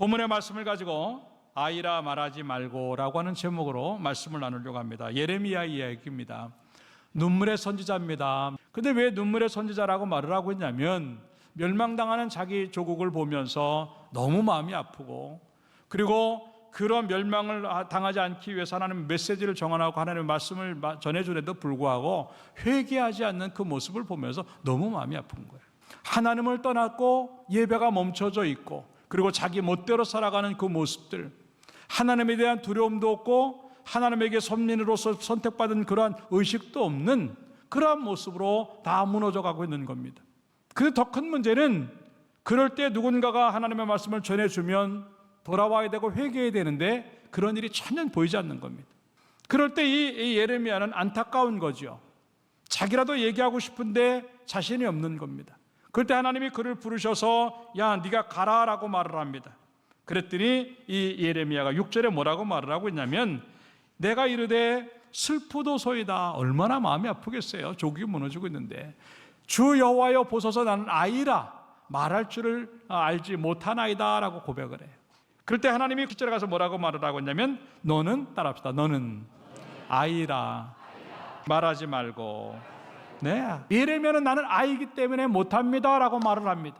본문의 말씀을 가지고 아이라 말하지 말고라고 하는 제목으로 말씀을 나누려고 합니다. 예레미야 이야기입니다. 눈물의 선지자입니다. 근데 왜 눈물의 선지자라고 말을 하고 있냐면 멸망당하는 자기 조국을 보면서 너무 마음이 아프고, 그리고 그런 멸망을 당하지 않기 위해서 하나님의 메시지를 정언하고 하나님의 말씀을 전해주는데도 불구하고 회개하지 않는 그 모습을 보면서 너무 마음이 아픈 거예요. 하나님을 떠났고 예배가 멈춰져 있고, 그리고 자기 멋대로 살아가는 그 모습들, 하나님에 대한 두려움도 없고 하나님에게 선민으로서 선택받은 그러한 의식도 없는 그러한 모습으로 다 무너져 가고 있는 겁니다. 그 더 큰 문제는 그럴 때 누군가가 하나님의 말씀을 전해주면 돌아와야 되고 회개해야 되는데 그런 일이 전혀 보이지 않는 겁니다. 그럴 때 이 예레미야는 안타까운 거죠. 자기라도 얘기하고 싶은데 자신이 없는 겁니다. 그럴 때 하나님이 그를 부르셔서 야 네가 가라라고 말을 합니다. 그랬더니 이 예레미야가 6절에 뭐라고 말을 하고 있냐면, 내가 이르되 슬프도소이다. 얼마나 마음이 아프겠어요. 조국이 무너지고 있는데, 주 여호와여 보소서 나는 아이라 말할 줄을 알지 못하나이다 라고 고백을 해요. 그럴 때 하나님이 9절에 가서 뭐라고 말을 하고 있냐면, 너는 따라합시다. 너는 아이라 말하지 말고. 네, 예레미야는 나는 아이기 때문에 못합니다 라고 말을 합니다.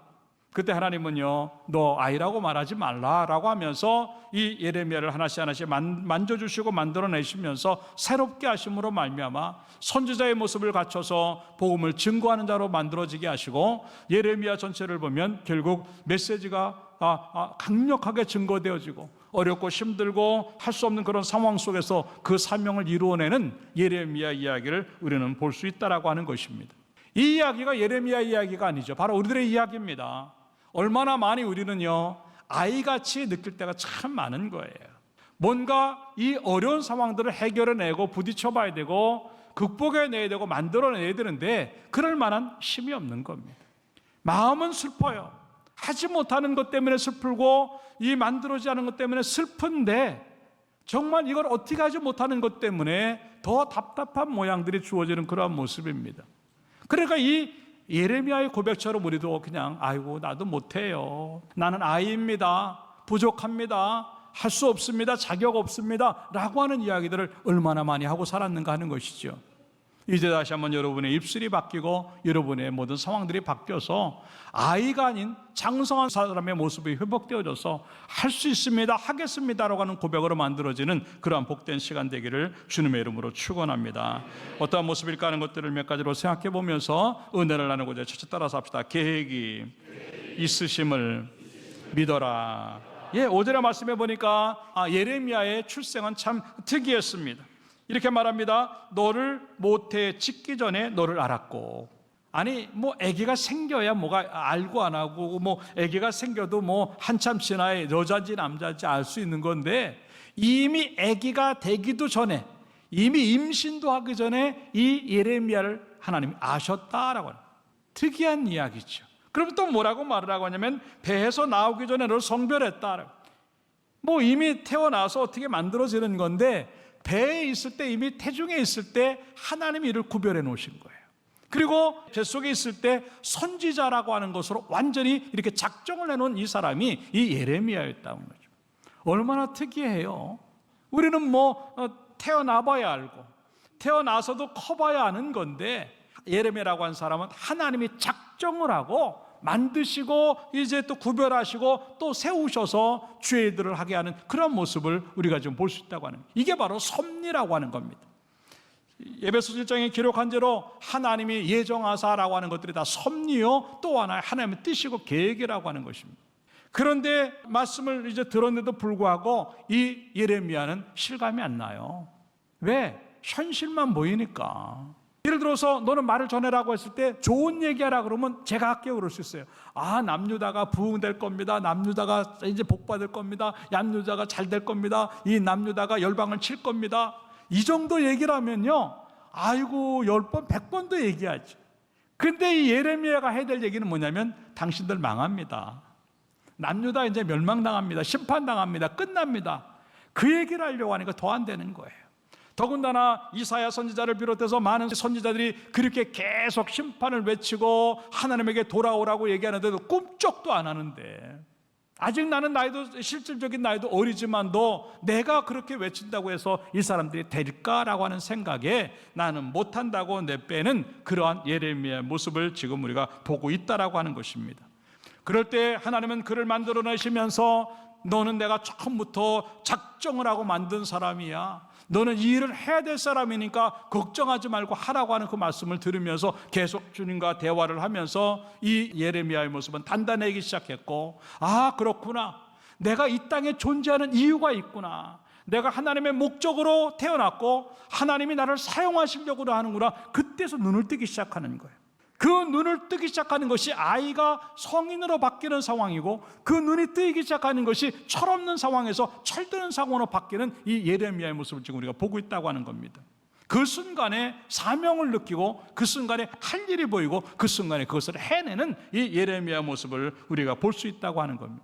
그때 하나님은요, 너 아이라고 말하지 말라라고 하면서 이 예레미야를 하나씩 하나씩 만져주시고 만들어내시면서 새롭게 하심으로 말미암아 선지자의 모습을 갖춰서 복음을 증거하는 자로 만들어지게 하시고, 예레미야 전체를 보면 결국 메시지가 강력하게 증거되어지고 어렵고 힘들고 할 수 없는 그런 상황 속에서 그 사명을 이루어내는 예레미야 이야기를 우리는 볼 수 있다라고 하는 것입니다. 이 이야기가 예레미야 이야기가 아니죠. 바로 우리들의 이야기입니다. 얼마나 많이 우리는요, 아이같이 느낄 때가 참 많은 거예요. 뭔가 이 어려운 상황들을 해결해내고 부딪혀봐야 되고 극복해내야 되고 만들어내야 되는데 그럴 만한 힘이 없는 겁니다. 마음은 슬퍼요. 하지 못하는 것 때문에 슬프고 이 만들어지지 않은 것 때문에 슬픈데, 정말 이걸 어떻게 하지 못하는 것 때문에 더 답답한 모양들이 주어지는 그러한 모습입니다. 그러니까 이 예레미야의 고백처럼 우리도 그냥 아이고 나도 못해요, 나는 아이입니다, 부족합니다, 할 수 없습니다, 자격 없습니다 라고 하는 이야기들을 얼마나 많이 하고 살았는가 하는 것이죠. 이제 다시 한번 여러분의 입술이 바뀌고 여러분의 모든 상황들이 바뀌어서 아이가 아닌 장성한 사람의 모습이 회복되어져서 할 수 있습니다, 하겠습니다라고 하는 고백으로 만들어지는 그러한 복된 시간 되기를 주님의 이름으로 축원합니다. 어떠한 모습일까 하는 것들을 몇 가지로 생각해 보면서 은혜를 나누고자 첫째 따라서 합시다. 계획이 있으심을 믿어라. 5절의 말씀해 보니까 예레미야의 출생은 참 특이했습니다. 이렇게 말합니다. 너를 모태에 짓기 전에 너를 알았고. 아니 아기가 생겨야 뭐가 알고 안 하고, 아기가 생겨도 한참 지나야 여자인지 남자인지 알 수 있는 건데, 이미 아기가 되기도 전에, 이미 임신도 하기 전에 이 예레미야를 하나님이 아셨다라고 하는 특이한 이야기죠. 그럼 또 뭐라고 말을 하고 하냐면, 배에서 나오기 전에 너를 성별했다. 이미 태어나서 어떻게 만들어지는 건데, 배에 있을 때, 이미 태중에 있을 때 하나님이 이를 구별해 놓으신 거예요. 그리고 뱃속에 있을 때 선지자라고 하는 것으로 완전히 이렇게 작정을 해놓은 이 사람이 이 예레미야였다는 거죠. 얼마나 특이해요. 우리는 태어나봐야 알고 태어나서도 커봐야 아는 건데, 예레미야라고 하는 사람은 하나님이 작정을 하고 만드시고 이제 또 구별하시고 또 세우셔서 주의 일들을 하게 하는 그런 모습을 우리가 지금 볼 수 있다고 하는, 이게 바로 섭리라고 하는 겁니다. 에베소 1장에 기록한 대로 하나님이 예정하사라고 하는 것들이 다 섭리요 또 하나 하나님의 뜻이고 계획이라고 하는 것입니다. 그런데 말씀을 이제 들었는데도 불구하고 이 예레미야는 실감이 안 나요. 왜? 현실만 보이니까. 예를 들어서 너는 말을 전해라고 했을 때 좋은 얘기하라 그러면 제가 할게요 그럴 수 있어요. 남유다가 부흥될 겁니다, 남유다가 이제 복받을 겁니다, 남유다가 잘 될 겁니다, 이 남유다가 열방을 칠 겁니다, 이 정도 얘기를 하면요, 아이고 10번 100번도 얘기하지. 근데 이 예레미야가 해야 될 얘기는 뭐냐면, 당신들 망합니다, 남유다 이제 멸망당합니다, 심판당합니다, 끝납니다. 그 얘기를 하려고 하니까 더 안 되는 거예요. 더군다나 이사야 선지자를 비롯해서 많은 선지자들이 그렇게 계속 심판을 외치고 하나님에게 돌아오라고 얘기하는데도 꿈쩍도 안 하는데, 아직 나는 나이도 실질적인 나이도 어리지만도 내가 그렇게 외친다고 해서 이 사람들이 될까라고 하는 생각에 나는 못한다고 내빼는 그러한 예레미야의 모습을 지금 우리가 보고 있다라고 하는 것입니다. 그럴 때 하나님은 그를 만들어내시면서 너는 내가 처음부터 작정을 하고 만든 사람이야, 너는 이 일을 해야 될 사람이니까 걱정하지 말고 하라고 하는 그 말씀을 들으면서 계속 주님과 대화를 하면서 이 예레미야의 모습은 단단해지기 시작했고, 아 그렇구나, 내가 이 땅에 존재하는 이유가 있구나, 내가 하나님의 목적으로 태어났고 하나님이 나를 사용하시려고 하는구나, 그때서 눈을 뜨기 시작하는 거예요. 그 눈을 뜨기 시작하는 것이 아이가 성인으로 바뀌는 상황이고, 그 눈이 뜨이기 시작하는 것이 철없는 상황에서 철드는 상황으로 바뀌는 이 예레미야의 모습을 지금 우리가 보고 있다고 하는 겁니다. 그 순간에 사명을 느끼고, 그 순간에 할 일이 보이고, 그 순간에 그것을 해내는 이 예레미야의 모습을 우리가 볼 수 있다고 하는 겁니다.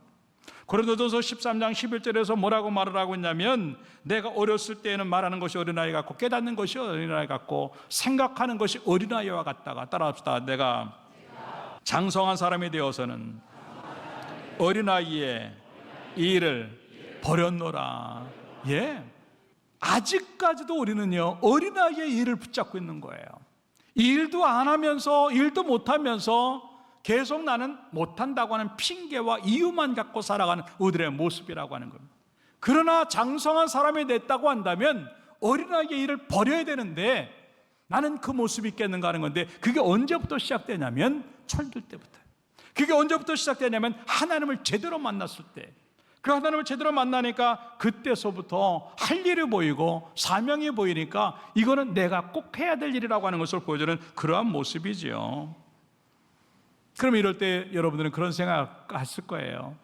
고린도전서 13장 11절에서 뭐라고 말을 하고 있냐면, 내가 어렸을 때에는 말하는 것이 어린아이 같고 깨닫는 것이 어린아이 같고 생각하는 것이 어린아이와 같다가, 따라합시다. 내가 장성한 사람이 되어서는 어린아이의 일을 버렸노라. 예, 아직까지도 우리는요 어린아이의 일을 붙잡고 있는 거예요. 일도 안 하면서, 일도 못하면서 계속 나는 못한다고 하는 핑계와 이유만 갖고 살아가는 우리들의 모습이라고 하는 겁니다. 그러나 장성한 사람이 됐다고 한다면 어린아이의 일을 버려야 되는데 나는 그 모습이 있겠는가 하는 건데, 그게 언제부터 시작되냐면 철들 때부터. 그게 언제부터 시작되냐면 하나님을 제대로 만났을 때. 그 하나님을 제대로 만나니까 그때서부터 할 일이 보이고 사명이 보이니까 이거는 내가 꼭 해야 될 일이라고 하는 것을 보여주는 그러한 모습이지요. 그럼 이럴 때 여러분들은 그런 생각하실 거예요.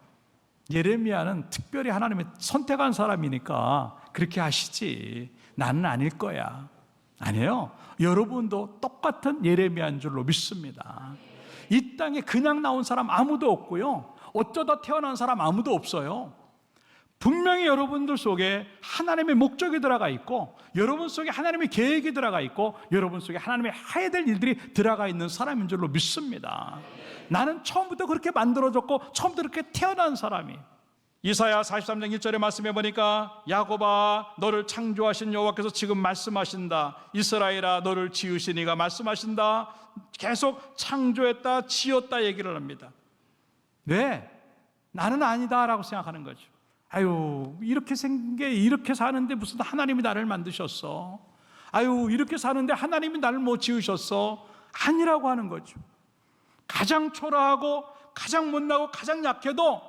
예레미야는 특별히 하나님이 선택한 사람이니까 그렇게 하시지, 나는 아닐 거야. 아니에요. 여러분도 똑같은 예레미야인 줄로 믿습니다. 이 땅에 그냥 나온 사람 아무도 없고요, 어쩌다 태어난 사람 아무도 없어요. 분명히 여러분들 속에 하나님의 목적이 들어가 있고, 여러분 속에 하나님의 계획이 들어가 있고, 여러분 속에 하나님의 해야 될 일들이 들어가 있는 사람인 줄로 믿습니다. 나는 처음부터 그렇게 만들어졌고 처음부터 그렇게 태어난 사람이. 이사야 43장 1절에 말씀해 보니까, 야곱아 너를 창조하신 여호와께서 지금 말씀하신다. 이스라엘아 너를 지으신 이가 말씀하신다. 계속 창조했다, 지었다 얘기를 합니다. 왜? 나는 아니다라고 생각하는 거죠. 아유, 이렇게 생긴 게, 이렇게 사는데 무슨 하나님이 나를 만드셨어? 아유, 이렇게 사는데 하나님이 나를 뭐 지으셨어? 아니라고 하는 거죠. 가장 초라하고 가장 못나고 가장 약해도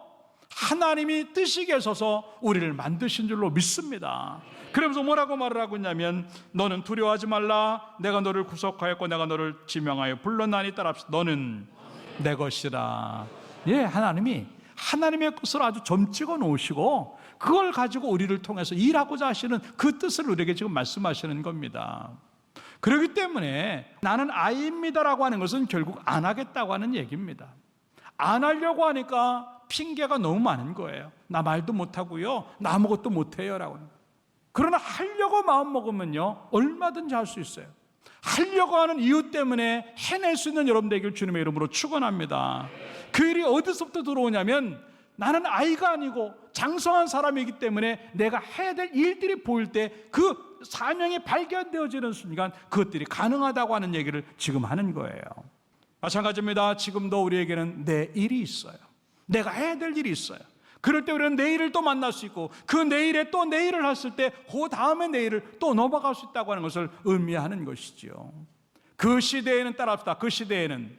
하나님이 뜻이 계셔서 우리를 만드신 줄로 믿습니다. 그러면서 뭐라고 말을 하고 있냐면, 너는 두려워하지 말라. 내가 너를 구속하였고 내가 너를 지명하여 불렀나니 따라합시다. 너는 내 것이라. 예, 하나님의 것을 아주 점찍어 놓으시고 그걸 가지고 우리를 통해서 일하고자 하시는 그 뜻을 우리에게 지금 말씀하시는 겁니다. 그렇기 때문에 나는 아이입니다라고 하는 것은 결국 안 하겠다고 하는 얘기입니다. 안 하려고 하니까 핑계가 너무 많은 거예요. 나 말도 못하고요, 나 아무것도 못해요라고. 그러나 하려고 마음먹으면요 얼마든지 할 수 있어요. 하려고 하는 이유 때문에 해낼 수 있는 여러분 되길 주님의 이름으로 축원합니다. 그 일이 어디서부터 들어오냐면, 나는 아이가 아니고 장성한 사람이기 때문에 내가 해야 될 일들이 보일 때 그 사명이 발견되어지는 순간 그것들이 가능하다고 하는 얘기를 지금 하는 거예요. 마찬가지입니다. 지금도 우리에게는 내 일이 있어요. 내가 해야 될 일이 있어요. 그럴 때 우리는 내일을 또 만날 수 있고, 그 내일에 또 내일을 했을 때 그 다음에 내일을 또 넘어갈 수 있다고 하는 것을 의미하는 것이죠. 그 시대에는, 따라합시다, 그 시대에는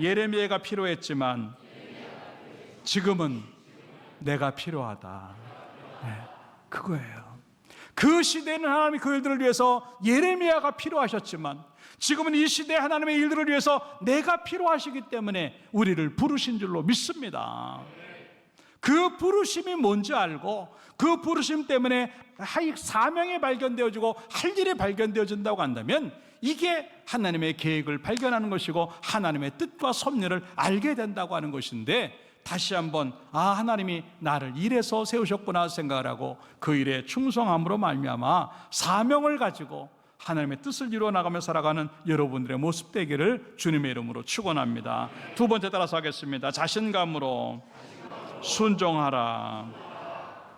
예레미야가 필요했지만 지금은 내가 필요하다. 네, 그거예요. 그 시대에는 하나님이 그 일들을 위해서 예레미야가 필요하셨지만 지금은 이 시대에 하나님의 일들을 위해서 내가 필요하시기 때문에 우리를 부르신 줄로 믿습니다. 그 부르심이 뭔지 알고 그 부르심 때문에 사명이 발견되어지고 할 일이 발견되어진다고 한다면 이게 하나님의 계획을 발견하는 것이고 하나님의 뜻과 섭리를 알게 된다고 하는 것인데, 다시 한번 하나님이 나를 일해서 세우셨구나 생각을 하고 그 일에 충성함으로 말미암아 사명을 가지고 하나님의 뜻을 이루어 나가며 살아가는 여러분들의 모습 되기를 주님의 이름으로 축원합니다. 두 번째 따라서 하겠습니다. 자신감으로 순종하라.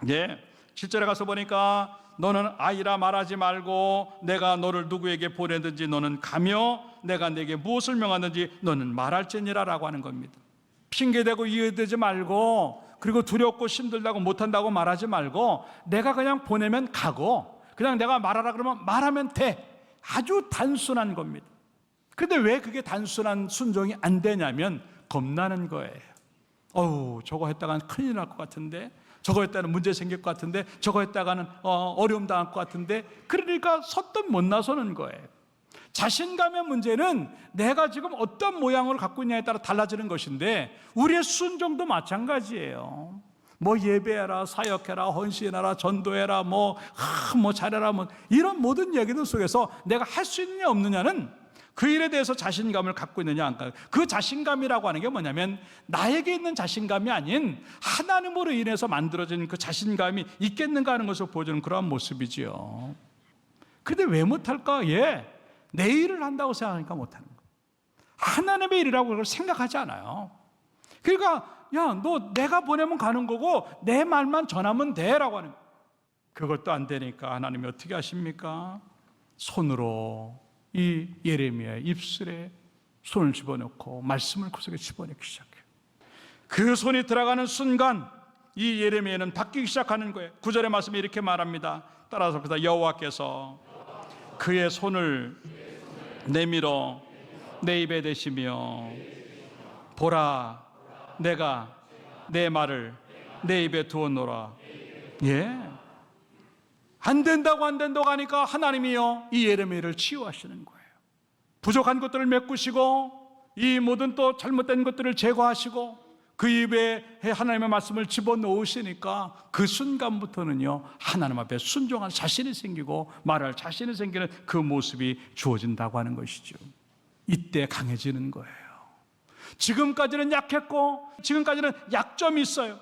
예, 7절에 가서 보니까 너는 아이라 말하지 말고 내가 너를 누구에게 보내든지 너는 가며 내가 내게 무엇을 명하든지 너는 말할지니라 라고 하는 겁니다. 핑계대고 이해되지 말고, 그리고 두렵고 힘들다고 못한다고 말하지 말고, 내가 그냥 보내면 가고 그냥 내가 말하라 그러면 말하면 돼. 아주 단순한 겁니다. 근데 왜 그게 단순한 순종이 안 되냐면 겁나는 거예요. 저거 했다가는 큰일 날 것 같은데, 저거 했다가는 문제 생길 것 같은데, 저거 했다가는 어려움 당할 것 같은데, 그러니까 선뜻 못 나서는 거예요. 자신감의 문제는 내가 지금 어떤 모양을 갖고 있냐에 따라 달라지는 것인데, 우리의 순종도 마찬가지예요. 뭐 예배해라, 사역해라, 헌신해라, 전도해라, 뭐 잘해라, 이런 모든 얘기들 속에서 내가 할 수 있느냐 없느냐는 그 일에 대해서 자신감을 갖고 있느냐 안 갖고, 그 자신감이라고 하는 게 뭐냐면 나에게 있는 자신감이 아닌 하나님으로 인해서 만들어진 그 자신감이 있겠는가 하는 것을 보여주는 그러한 모습이지요. 근데 왜 못할까? 내 일을 한다고 생각하니까 못하는 거예요. 하나님의 일이라고 그걸 생각하지 않아요. 그러니까 너 내가 보내면 가는 거고 내 말만 전하면 돼 라고 하는 거예요. 그것도 안 되니까 하나님이 어떻게 하십니까? 손으로 이 예레미야의 입술에 손을 집어넣고 말씀을 그 속에 집어넣기 시작해요. 그 손이 들어가는 순간 이 예레미야는 바뀌기 시작하는 거예요. 9절의 말씀이 이렇게 말합니다. 따라서 여호와께서 그의 손을 내밀어 내 입에 대시며 보라, 내가 내 말을 내 입에 두었노라. 안 된다고 하니까 하나님이요 이 예레미야를 치유하시는 거예요. 부족한 것들을 메꾸시고 이 모든 또 잘못된 것들을 제거하시고 그 입에 하나님의 말씀을 집어넣으시니까 그 순간부터는요 하나님 앞에 순종할 자신이 생기고 말할 자신이 생기는 그 모습이 주어진다고 하는 것이죠. 이때 강해지는 거예요. 지금까지는 약했고 지금까지는 약점이 있어요.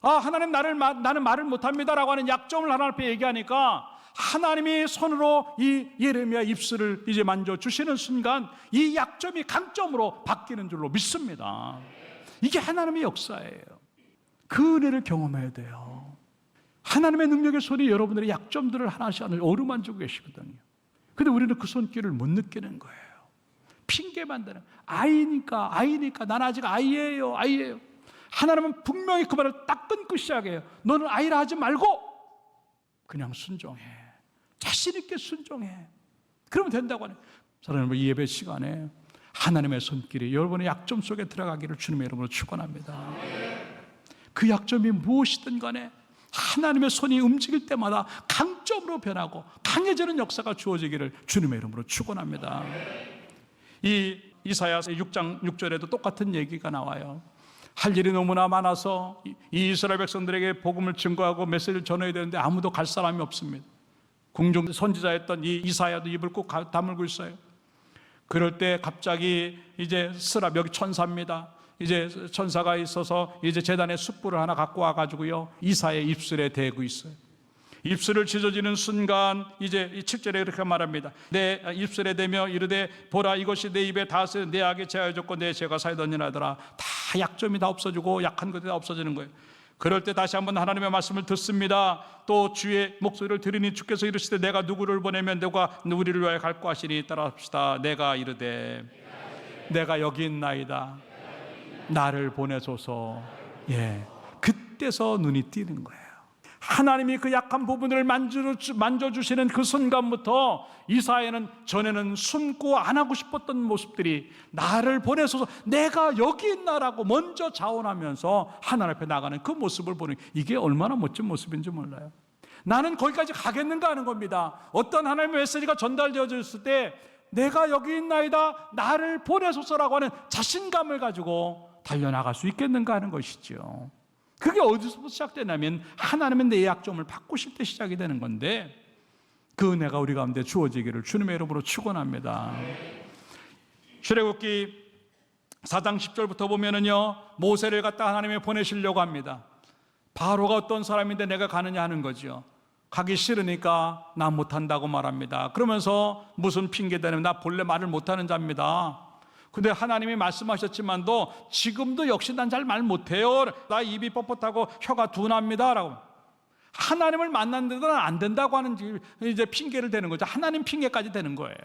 하나님 나는 말을 못합니다라고 하는 약점을 하나님 앞에 얘기하니까 하나님이 손으로 이 예레미야 입술을 이제 만져주시는 순간 이 약점이 강점으로 바뀌는 줄로 믿습니다. 이게 하나님의 역사예요. 그 은혜를 경험해야 돼요. 하나님의 능력의 손이 여러분들의 약점들을 하나씩 어루만지고 계시거든요. 근데 우리는 그 손길을 못 느끼는 거예요. 핑계만 대는, 아이니까 난 아직 아이예요. 하나님은 분명히 그 말을 딱 끊고 시작해요. 너는 아이라 하지 말고 그냥 순종해. 자신 있게 순종해. 그러면 된다고 하는. 사랑하는 이 예배 시간에 하나님의 손길이 여러분의 약점 속에 들어가기를 주님의 이름으로 축원합니다. 그 약점이 무엇이든 간에 하나님의 손이 움직일 때마다 강점으로 변하고 강해지는 역사가 주어지기를 주님의 이름으로 축원합니다. 이 이사야서 6장 6절에도 똑같은 얘기가 나와요. 할 일이 너무나 많아서 이 이스라엘 백성들에게 복음을 증거하고 메시지를 전해야 되는데 아무도 갈 사람이 없습니다. 궁중 선지자였던 이 이사야도 입을 꼭 다물고 있어요. 그럴 때 갑자기 이제 스랍, 여기 천사입니다. 이제 천사가 있어서 이제 제단에 숯불을 하나 갖고 와가지고요 이사야의 입술에 대고 있어요. 입술을 찢어지는 순간 이제 7절에 이렇게 말합니다. 내 입술에 대며 이르되 보라, 이것이 내 입에 닿았으니 내 악이 제하여졌고 내 죄가 사여졌느니라. 다 약점이 다 없어지고 약한 것들이 다 없어지는 거예요. 그럴 때 다시 한번 하나님의 말씀을 듣습니다. 또 주의 목소리를 들으니 주께서 이르시되 내가 누구를 보내면 누가 우리를 위하여 갈고 하시니 따라합시다. 내가 이르되 내가 여기 있나이다. 나를 보내소서. 그때서 눈이 띄는 거예요. 하나님이 그 약한 부분을 만져주시는 그 순간부터 이사야는 전에는 숨고 안 하고 싶었던 모습들이 나를 보내소서, 내가 여기 있나라고 먼저 자원하면서 하나님 앞에 나가는 그 모습을 보는, 이게 얼마나 멋진 모습인지 몰라요. 나는 거기까지 가겠는가 하는 겁니다. 어떤 하나님의 메시지가 전달되어졌을 때 내가 여기 있나이다, 나를 보내소서라고 하는 자신감을 가지고 달려나갈 수 있겠는가 하는 것이죠. 그게 어디서부터 시작되냐면 하나님은 내 약점을 바꾸실 때 시작이 되는 건데, 그 은혜가 우리 가운데 주어지기를 주님의 이름으로 축원합니다. 출애굽기 4장 10절부터 보면은요, 모세를 갖다 하나님이 보내시려고 합니다. 바로가 어떤 사람인데 내가 가느냐 하는 거죠. 가기 싫으니까 나 못한다고 말합니다. 그러면서 무슨 핑계 대냐면 나 본래 말을 못하는 자입니다. 근데 하나님이 말씀하셨지만도 지금도 역시 난 잘 말 못해요. 나 입이 뻣뻣하고 혀가 둔합니다. 라고. 하나님을 만났는데도 안 된다고 하는 이제 핑계를 대는 거죠. 하나님 핑계까지 되는 거예요.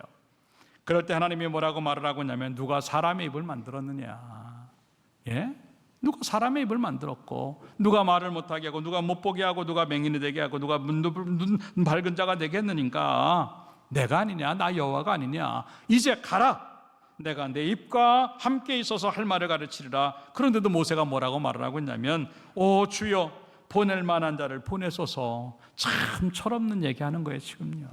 그럴 때 하나님이 뭐라고 말을 하고 있냐면 누가 사람의 입을 만들었느냐. 예? 누가 사람의 입을 만들었고 누가 말을 못하게 하고 누가 못 보게 하고 누가 맹인이 되게 하고 누가 눈 밝은 자가 되게 했느니까 내가 아니냐, 나 여호와가 아니냐. 이제 가라. 내가 내 입과 함께 있어서 할 말을 가르치리라. 그런데도 모세가 뭐라고 말을 하고 있냐면 오 주여 보낼 만한 자를 보내소서. 참 철없는 얘기하는 거예요 지금요.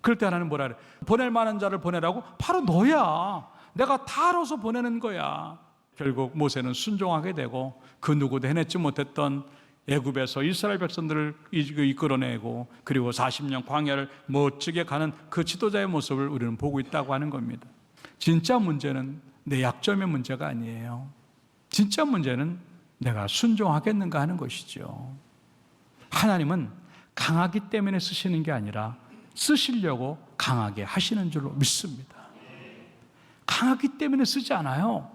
그럴 때 하나님 뭐라 그래? 보낼 만한 자를 보내라고? 바로 너야. 내가 다 알아서 보내는 거야. 결국 모세는 순종하게 되고 그 누구도 해내지 못했던 애굽에서 이스라엘 백성들을 이끌어내고 그리고 40년 광야를 멋지게 가는 그 지도자의 모습을 우리는 보고 있다고 하는 겁니다. 진짜 문제는 내 약점의 문제가 아니에요. 진짜 문제는 내가 순종하겠는가 하는 것이죠. 하나님은 강하기 때문에 쓰시는 게 아니라 쓰시려고 강하게 하시는 줄로 믿습니다. 강하기 때문에 쓰지 않아요.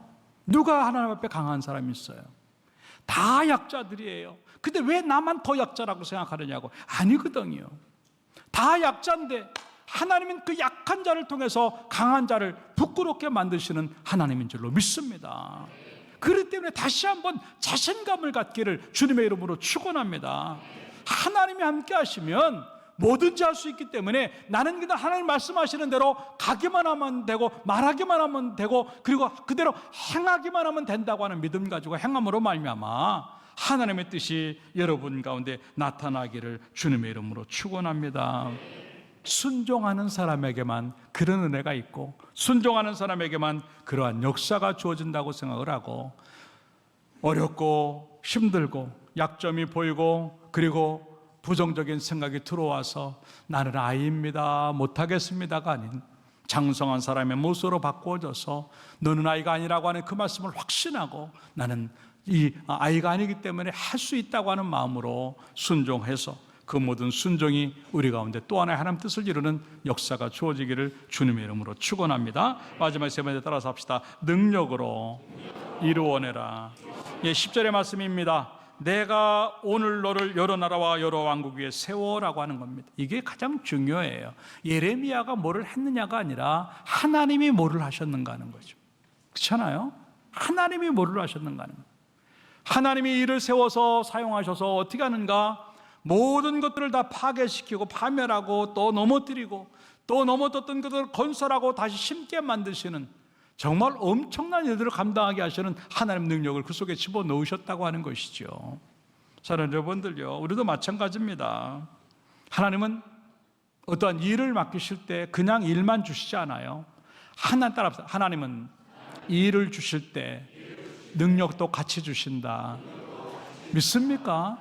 누가 하나님 앞에 강한 사람이 있어요? 다 약자들이에요. 근데 왜 나만 더 약자라고 생각하느냐고. 아니거든요. 다 약자인데 하나님은 그 약한 자를 통해서 강한 자를 부끄럽게 만드시는 하나님인 줄로 믿습니다. 그렇기 때문에 다시 한번 자신감을 갖기를 주님의 이름으로 축원합니다. 하나님이 함께 하시면 뭐든지 할 수 있기 때문에 나는 그냥 하나님 말씀하시는 대로 가기만 하면 되고 말하기만 하면 되고 그리고 그대로 행하기만 하면 된다고 하는 믿음 가지고 행함으로 말미암아 하나님의 뜻이 여러분 가운데 나타나기를 주님의 이름으로 축원합니다. 순종하는 사람에게만 그런 은혜가 있고 순종하는 사람에게만 그러한 역사가 주어진다고 생각을 하고 어렵고 힘들고 약점이 보이고 그리고 부정적인 생각이 들어와서 나는 아이입니다 못하겠습니다가 아닌 장성한 사람의 모습으로 바꾸어져서 너는 아이가 아니라고 하는 그 말씀을 확신하고 나는 이 아이가 아니기 때문에 할 수 있다고 하는 마음으로 순종해서 그 모든 순종이 우리 가운데 또 하나의 하나님 뜻을 이루는 역사가 주어지기를 주님의 이름으로 축원합니다. 마지막 세 번째 따라서 합시다. 능력으로 이루어내라. 예, 10절의 말씀입니다. 내가 오늘 너를 여러 나라와 여러 왕국 위에 세워라고 하는 겁니다. 이게 가장 중요해요. 예레미야가 뭐를 했느냐가 아니라 하나님이 뭐를 하셨는가 하는 거죠. 그렇잖아요? 하나님이 뭐를 하셨는가 하는 거예요. 하나님이 이를 세워서 사용하셔서 어떻게 하는가? 모든 것들을 다 파괴시키고 파멸하고 또 넘어뜨리고 또 넘어졌던 것들을 건설하고 다시 심게 만드시는 정말 엄청난 일들을 감당하게 하시는 하나님 능력을 그 속에 집어넣으셨다고 하는 것이죠. 사랑하는 여러분들요, 우리도 마찬가지입니다. 하나님은 어떠한 일을 맡기실 때 그냥 일만 주시지 않아요. 따라합시다. 하나님은 일을 주실 때 능력도 같이 주신다. 믿습니까?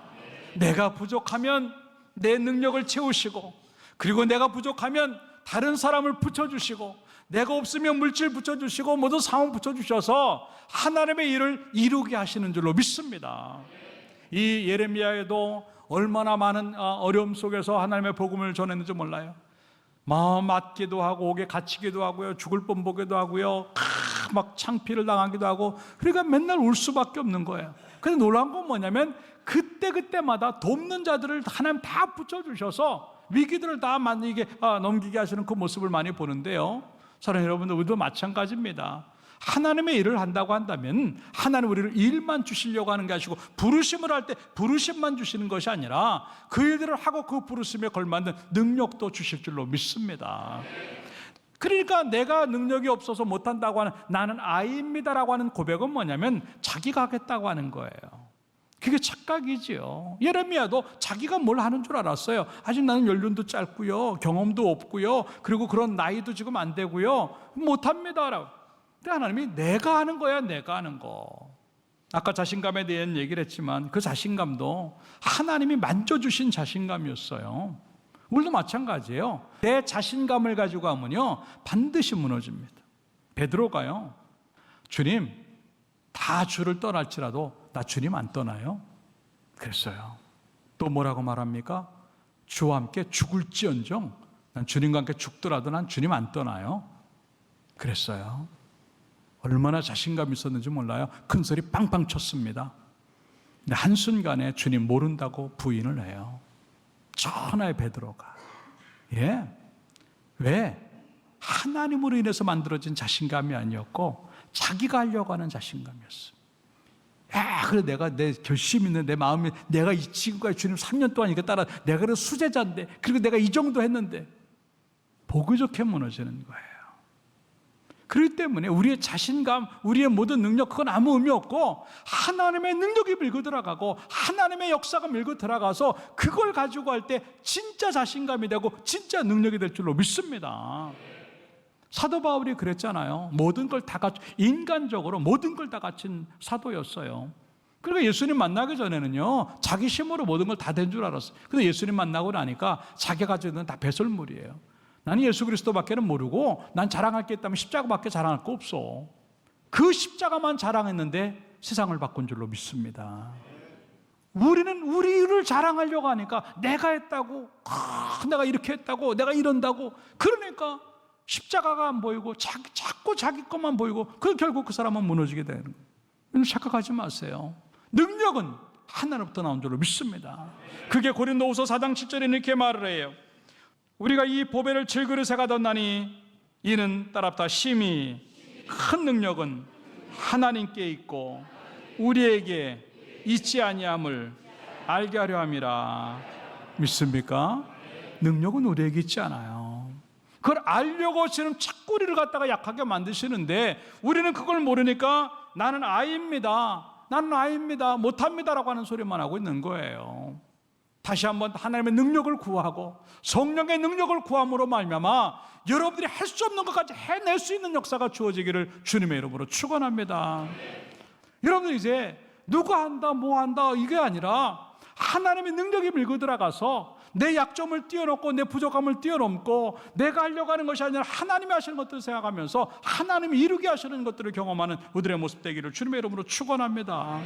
내가 부족하면 내 능력을 채우시고 그리고 내가 부족하면 다른 사람을 붙여주시고 내가 없으면 물질 붙여주시고 모든 상황 붙여주셔서 하나님의 일을 이루게 하시는 줄로 믿습니다. 이 예레미야에도 얼마나 많은 어려움 속에서 하나님의 복음을 전했는지 몰라요. 마음 맞기도 하고 옥에 갇히기도 하고요, 죽을 뻔 보기도 하고요, 막 창피를 당하기도 하고 그러니까 맨날 울 수밖에 없는 거예요. 근데 놀라운 건 뭐냐면 그때마다 돕는 자들을 하나님 다 붙여주셔서 위기들을 다 넘기게 하시는 그 모습을 많이 보는데요. 사랑하는 여러분들, 우리도 마찬가지입니다. 하나님의 일을 한다고 한다면 하나님 우리를 일만 주시려고 하는 게 아니고 부르심을 할 때 부르심만 주시는 것이 아니라 그 일들을 하고 그 부르심에 걸맞는 능력도 주실 줄로 믿습니다. 그러니까 내가 능력이 없어서 못한다고 하는 나는 아이입니다라고 하는 고백은 뭐냐면 자기가 하겠다고 하는 거예요. 그게 착각이지요. 예레미야도 자기가 뭘 하는 줄 알았어요. 아직 나는 연륜도 짧고요, 경험도 없고요, 그리고 그런 나이도 지금 안 되고요, 못합니다라고. 근데 하나님이 내가 하는 거야, 내가 하는 거. 아까 자신감에 대한 얘기를 했지만 그 자신감도 하나님이 만져주신 자신감이었어요. 우리도 마찬가지예요. 내 자신감을 가지고 하면요 반드시 무너집니다. 베드로가요, 주님 다 주를 떠날지라도 나 주님 안 떠나요? 그랬어요. 또 뭐라고 말합니까? 주와 함께 죽을지언정 난 주님과 함께 죽더라도 난 주님 안 떠나요? 그랬어요. 얼마나 자신감이 있었는지 몰라요. 큰 소리 빵빵 쳤습니다. 근데 한순간에 주님 모른다고 부인을 해요. 천하의 베드로가. 예. 왜? 하나님으로 인해서 만들어진 자신감이 아니었고 자기가 하려고 하는 자신감이었어요. 그래 내 결심 있는 내 마음이 내가 지금까지 주님 3년 동안 이거 따라 내가 그래 수제자인데 그리고 내가 이 정도 했는데 보기 좋게 무너지는 거예요. 그렇기 때문에 우리의 자신감, 우리의 모든 능력 그건 아무 의미 없고 하나님의 능력이 밀고 들어가고 하나님의 역사가 밀고 들어가서 그걸 가지고 할 때 진짜 자신감이 되고 진짜 능력이 될 줄로 믿습니다. 사도 바울이 그랬잖아요. 모든 걸 다 갖춘, 인간적으로 모든 걸 다 갖춘 사도였어요. 그러니까 예수님 만나기 전에는요 자기 힘으로 모든 걸 다 된 줄 알았어요. 근데 예수님 만나고 나니까 자기가 가지고 있는 다 배설물이에요. 나는 예수 그리스도밖에는 모르고 난 자랑할 게 있다면 십자가밖에 자랑할 거 없어. 그 십자가만 자랑했는데 세상을 바꾼 줄로 믿습니다. 우리는 우리를 자랑하려고 하니까 내가 했다고, 내가 이렇게 했다고, 내가 이런다고, 그러니까 십자가가 안 보이고 자꾸 자기 것만 보이고 결국 그 사람은 무너지게 되는 거예요. 착각하지 마세요. 능력은 하나님부터 나온 줄로 믿습니다. 그게 고린도후서 4장 7절에 이렇게 말을 해요. 우리가 이 보배를 질그릇에 가뒀나니 이는 따랍다 심히 큰 능력은 하나님께 있고 우리에게 있지 아니함을 알게 하려 함이라. 믿습니까? 능력은 우리에게 있지 않아요. 그걸 알려고 지금 자꾸 우리를 갖다가 약하게 만드시는데 우리는 그걸 모르니까 나는 아이입니다, 나는 아이입니다, 못합니다라고 하는 소리만 하고 있는 거예요. 다시 한번 하나님의 능력을 구하고 성령의 능력을 구함으로 말미암아 여러분들이 할 수 없는 것까지 해낼 수 있는 역사가 주어지기를 주님의 이름으로 축원합니다. 여러분들 이제 누가 한다 뭐 한다 이게 아니라 하나님의 능력이 밀고 들어가서 내 약점을 뛰어넘고 내 부족함을 뛰어넘고 내가 하려고 하는 것이 아니라 하나님이 하시는 것들을 생각하면서 하나님이 이루게 하시는 것들을 경험하는 우리의 모습 되기를 주님의 이름으로 축원합니다.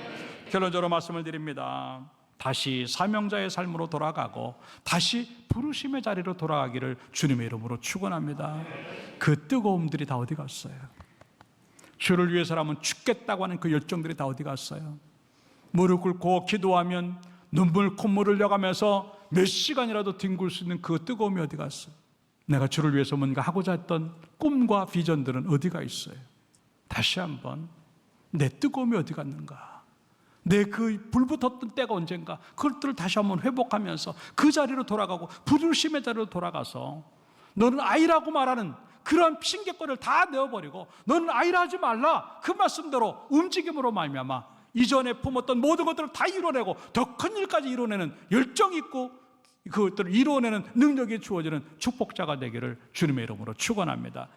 결론적으로 말씀을 드립니다. 다시 사명자의 삶으로 돌아가고 다시 부르심의 자리로 돌아가기를 주님의 이름으로 축원합니다. 그 뜨거움들이 다 어디 갔어요? 주를 위해서라면 죽겠다고 하는 그 열정들이 다 어디 갔어요? 무릎 꿇고 기도하면 눈물 콧물을 흘려가면서 몇 시간이라도 뒹굴 수 있는 그 뜨거움이 어디 갔어요? 내가 주를 위해서 뭔가 하고자 했던 꿈과 비전들은 어디가 있어요? 다시 한번 내 뜨거움이 어디 갔는가? 내 그 불붙었던 때가 언젠가 그것들을 다시 한번 회복하면서 그 자리로 돌아가고 부르심의 자리로 돌아가서 너는 아이라고 말하는 그런 핑계거리를 다 내어버리고 너는 아이라 하지 말라 그 말씀대로 움직임으로 말미암아 이전에 품었던 모든 것들을 다 이뤄내고 더 큰 일까지 이뤄내는 열정이 있고 그것들을 이뤄내는 능력이 주어지는 축복자가 되기를 주님의 이름으로 축원합니다.